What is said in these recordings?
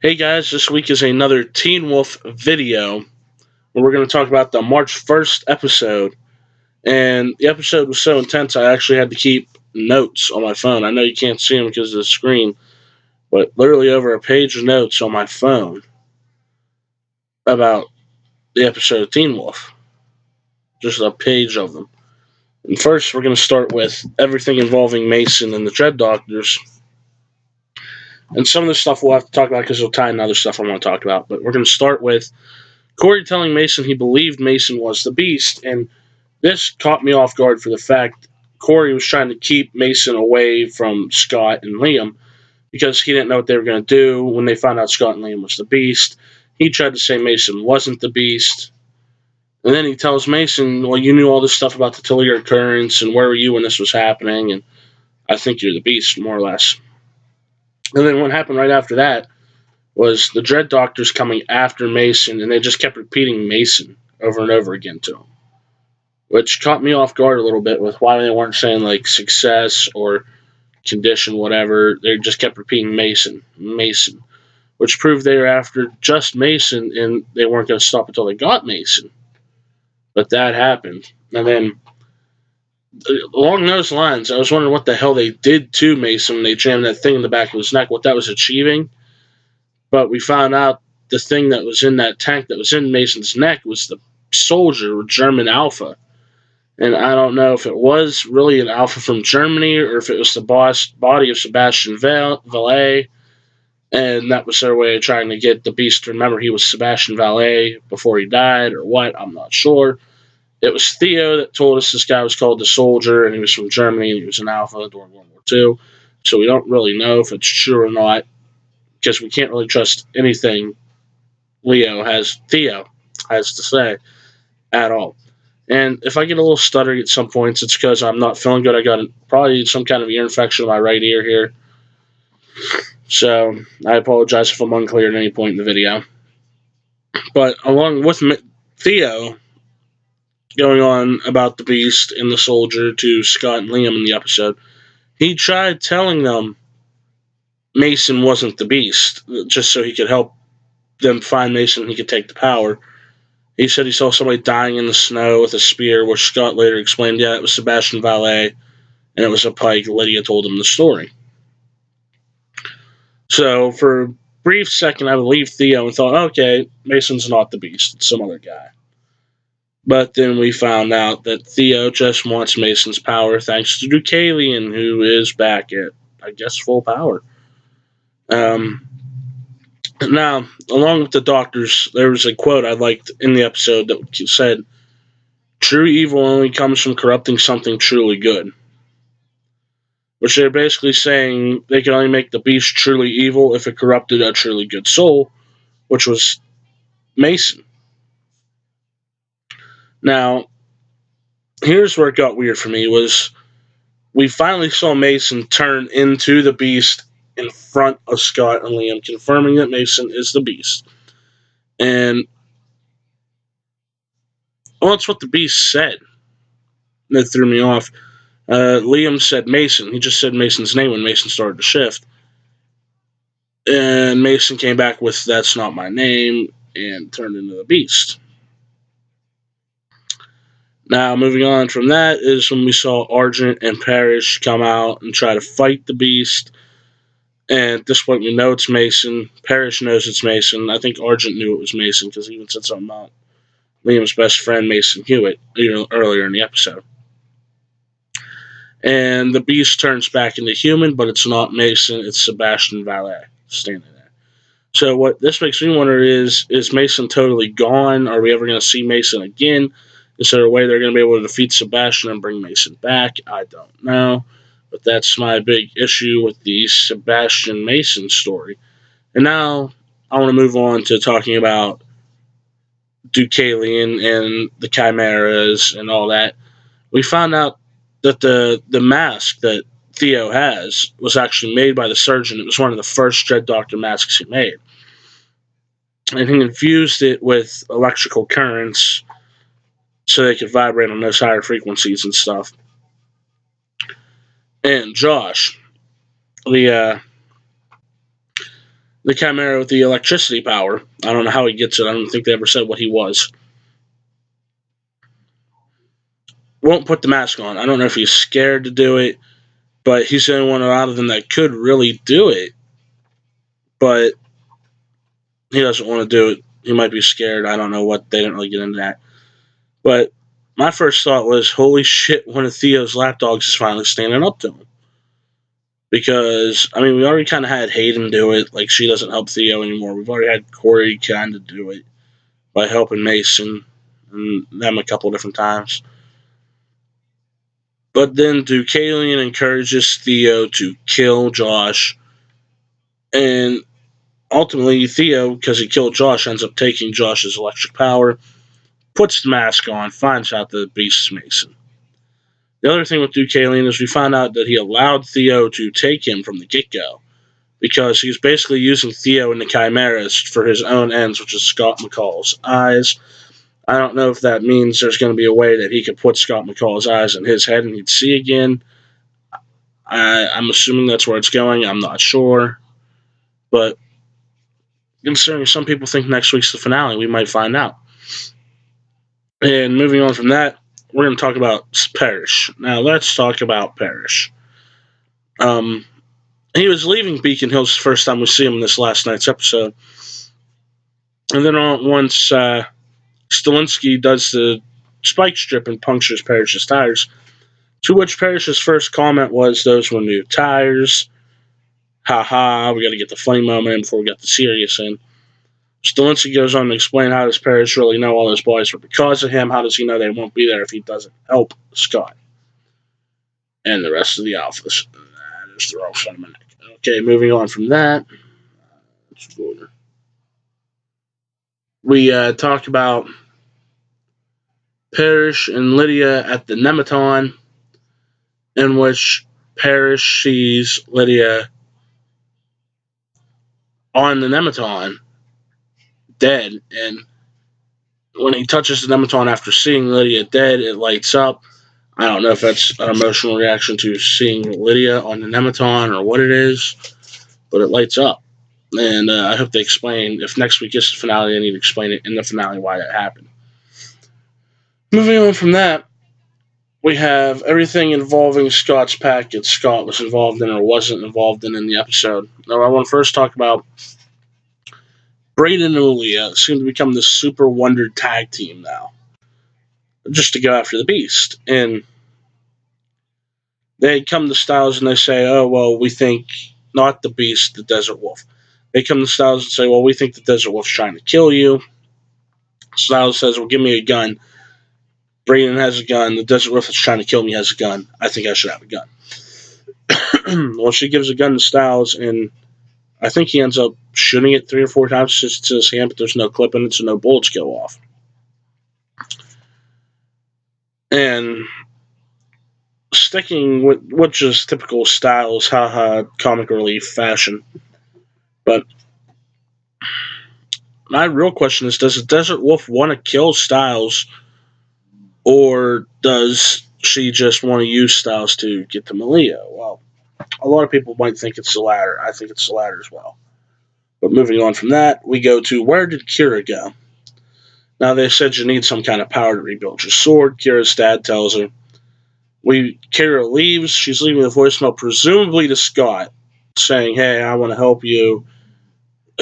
Hey guys, this week is another Teen Wolf video where we're going to talk about the March 1st episode. And the episode was so intense, I actually had to keep notes on my phone. I know you can't see them because of the screen, but literally over a page of notes on my phone about the episode of Teen Wolf. Just a page of them. And first, we're going to start with everything involving Mason and the Dread Doctors. And some of the stuff we'll have to talk about because it'll tie into other stuff I want to talk about. But we're going to start with Corey telling Mason he believed Mason was the Beast, and this caught me off guard for the fact Corey was trying to keep Mason away from Scott and Liam because he didn't know what they were going to do when they found out Scott and Liam was the Beast. He tried to say Mason wasn't the Beast, and then he tells Mason, well, you knew all this stuff about the Tillier occurrence, and where were you when this was happening, and I think you're the Beast, more or less. And then what happened right after that was the Dread Doctors coming after Mason, and they just kept repeating Mason over and over again to him, which caught me off guard a little bit with why they weren't saying like success or condition, whatever. They just kept repeating Mason, Mason, which proved they were after just Mason, and they weren't going to stop until they got Mason. But that happened, and then along those lines, I was wondering what the hell they did to Mason when they jammed that thing in the back of his neck, what that was achieving. But we found out the thing that was in that tank that was in Mason's neck was the soldier, German Alpha. And I don't know if it was really an Alpha from Germany or if it was the body of Sebastian Vallee. And that was their way of trying to get the Beast to remember he was Sebastian Vallee before he died or what. I'm not sure. It was Theo that told us this guy was called the Soldier and he was from Germany and he was an Alpha during World War II. So we don't really know if it's true or not because we can't really trust anything Theo has to say at all. And if I get a little stuttery at some points, it's because I'm not feeling good. I got probably some kind of ear infection in my right ear here. So I apologize if I'm unclear at any point in the video. But along with Theo going on about the Beast and the Soldier to Scott and Liam in the episode, he tried telling them Mason wasn't the Beast, just so he could help them find Mason and he could take the power. He said he saw somebody dying in the snow with a spear, which Scott later explained, yeah, it was Sebastian Vallee, and it was a pike. Lydia told him the story. So for a brief second, I believed Theo and thought, okay, Mason's not the Beast, it's some other guy. But then we found out that Theo just wants Mason's power thanks to Deucalion, who is back at, I guess, full power. Now, along with the doctors, there was a quote I liked in the episode that said, true evil only comes from corrupting something truly good. Which they're basically saying they can only make the Beast truly evil if it corrupted a truly good soul, which was Mason. Now, here's where it got weird for me, was we finally saw Mason turn into the Beast in front of Scott and Liam, confirming that Mason is the Beast. And, well, that's what the Beast said. That threw me off. Liam said Mason. He just said Mason's name when Mason started to shift. And Mason came back with, that's not my name, and turned into the Beast. Now, moving on from that is when we saw Argent and Parrish come out and try to fight the Beast. And at this point, we know it's Mason. Parrish knows it's Mason. I think Argent knew it was Mason because he even said something about Liam's best friend, Mason Hewitt, earlier in the episode. And the Beast turns back into human, but it's not Mason, it's Sebastian Vallee standing there. So what this makes me wonder is Mason totally gone? Are we ever going to see Mason again? Is there a way they're going to be able to defeat Sebastian and bring Mason back? I don't know. But that's my big issue with the Sebastian Mason story. And now I want to move on to talking about Deucalion and the Chimeras and all that. We found out that the mask that Theo has was actually made by the surgeon. It was one of the first Dread Doctor masks he made. And he infused it with electrical currents so they could vibrate on those higher frequencies and stuff. And Josh, the the Chimera with the electricity power. I don't know how he gets it. I don't think they ever said what he was. Won't put the mask on. I don't know if he's scared to do it, but he's the only one out of them that could really do it. But he doesn't want to do it. He might be scared. I don't know what. They didn't really get into that. But my first thought was, holy shit, one of Theo's lapdogs is finally standing up to him. Because, I mean, we already kind of had Hayden do it. Like, she doesn't help Theo anymore. We've already had Corey kind of do it by helping Mason and them a couple of different times. But then Deucalion encourages Theo to kill Josh. And ultimately, Theo, because he killed Josh, ends up taking Josh's electric power, puts the mask on, finds out that the beast is Mason. The other thing with Deucalion is we found out that he allowed Theo to take him from the get-go, because he was basically using Theo and the Chimeras for his own ends, which is Scott McCall's eyes. I don't know if that means there's going to be a way that he could put Scott McCall's eyes in his head and he'd see again. I'm assuming that's where it's going. I'm not sure. But considering some people think next week's the finale, we might find out. And moving on from that, we're going to talk about Parrish. Now, let's talk about Parrish. He was leaving Beacon Hills the first time we see him in this last night's episode. And then once Stilinski does the spike strip and punctures Parrish's tires, to which Parrish's first comment was, those were new tires. Ha, we got to get the funny moment in before we get the serious in. Stilinski goes on to explain, how does Parrish really know all those boys were because of him? How does he know they won't be there if he doesn't help Scott and the rest of the Alphas? That is the wrong side of my neck. Okay, moving on from that. We talked about Parrish and Lydia at the Nematon, in which Parrish sees Lydia on the Nematon dead, and when he touches the Nematon after seeing Lydia dead, it lights up. I don't know if that's an emotional reaction to seeing Lydia on the Nematon or what it is, but it lights up. And I hope they explain, if next week is the finale, they need to explain it in the finale why that happened. Moving on from that, we have everything involving Scott's package Scott was involved in or wasn't involved in the episode. Now, I want to first talk about Brayden and Aaliyah seem to become this super wonder tag team now, just to go after the Beast. And they come to Styles and they say, oh, well, we think not the Beast, the Desert Wolf. They come to Styles and say, well, we think the Desert Wolf's trying to kill you. Styles says, well, give me a gun. Brayden has a gun. The Desert Wolf that's trying to kill me has a gun. I think I should have a gun. Well, she gives a gun to Styles, and I think he ends up shooting it 3 or 4 times to his hand, but there's no clip in it, so no bullets go off. And sticking with just typical Styles, haha, comic relief fashion. But my real question is, does the Desert Wolf want to kill Styles, or does she just want to use Styles to get to Malia? Well, a lot of people might think it's the latter. I think it's the latter as well. But moving on from that, we go to, where did Kira go? Now, they said you need some kind of power to rebuild your sword. Kira's dad tells her. Kira leaves. She's leaving a voicemail, presumably to Scott, saying, hey, I want to help you.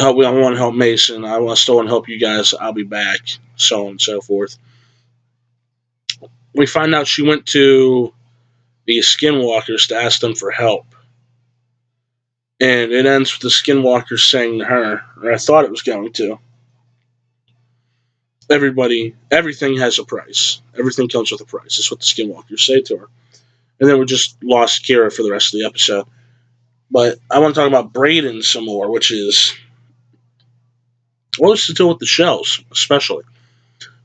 I want to help Mason. I still want to help you guys. I'll be back. So on and so forth. We find out she went to the Skinwalkers to ask them for help. And it ends with the Skinwalkers saying to her, or I thought it was going to, everything has a price. Everything comes with a price. That's what the Skinwalkers say to her. And then we just lost Kira for the rest of the episode. But I want to talk about Brayden some more, which is, what's to do with the shells, especially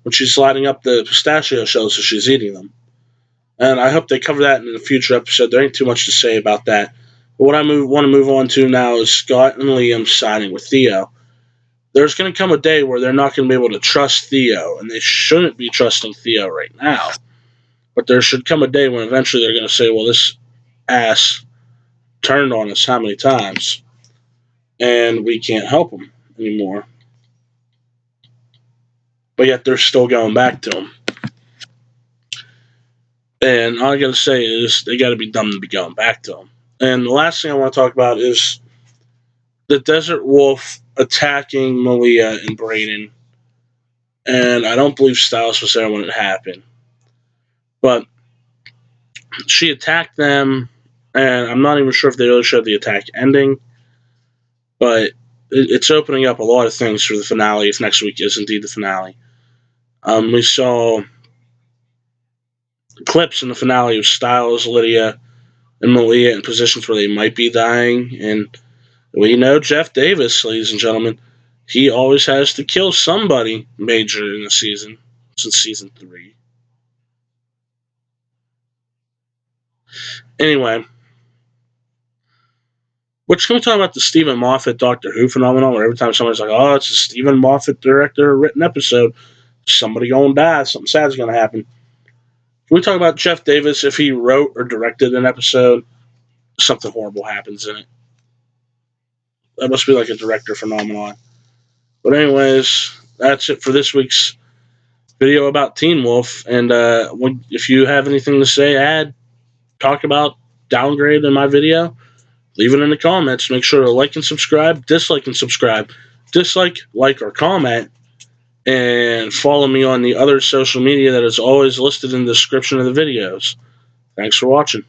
when she's lighting up the pistachio shells as she's eating them. And I hope they cover that in a future episode. There ain't too much to say about that. But what I want to move on to now is Scott and Liam siding with Theo. There's going to come a day where they're not going to be able to trust Theo, and they shouldn't be trusting Theo right now. But there should come a day when eventually they're going to say, well, this ass turned on us how many times? and we can't help them anymore. But yet they're still going back to them. And all I gotta say is they gotta be dumb to be going back to them. And the last thing I want to talk about is the Desert Wolf attacking Malia and Brayden. And I don't believe Styles was there when it happened. But she attacked them, and I'm not even sure if they really showed the attack ending. But it's opening up a lot of things for the finale if next week is indeed the finale. We saw clips in the finale of Styles, Lydia, and Malia in positions where they might be dying. And we know Jeff Davis, ladies and gentlemen, he always has to kill somebody major in the season since season 3. Anyway, which can we talk about the Stephen Moffat Doctor Who phenomenon, where every time somebody's like, "Oh, it's a Stephen Moffat director written episode, somebody gonna die, something sad's gonna happen." Can we talk about Jeff Davis? If he wrote or directed an episode, something horrible happens in it. That must be like a director phenomenon. But anyways, that's it for this week's video about Teen Wolf. And if you have anything to say, add, talk about, downgrade in my video, leave it in the comments. Make sure to like and subscribe, dislike and subscribe, dislike, like, or comment, and follow me on the other social media that is always listed in the description of the videos. Thanks for watching.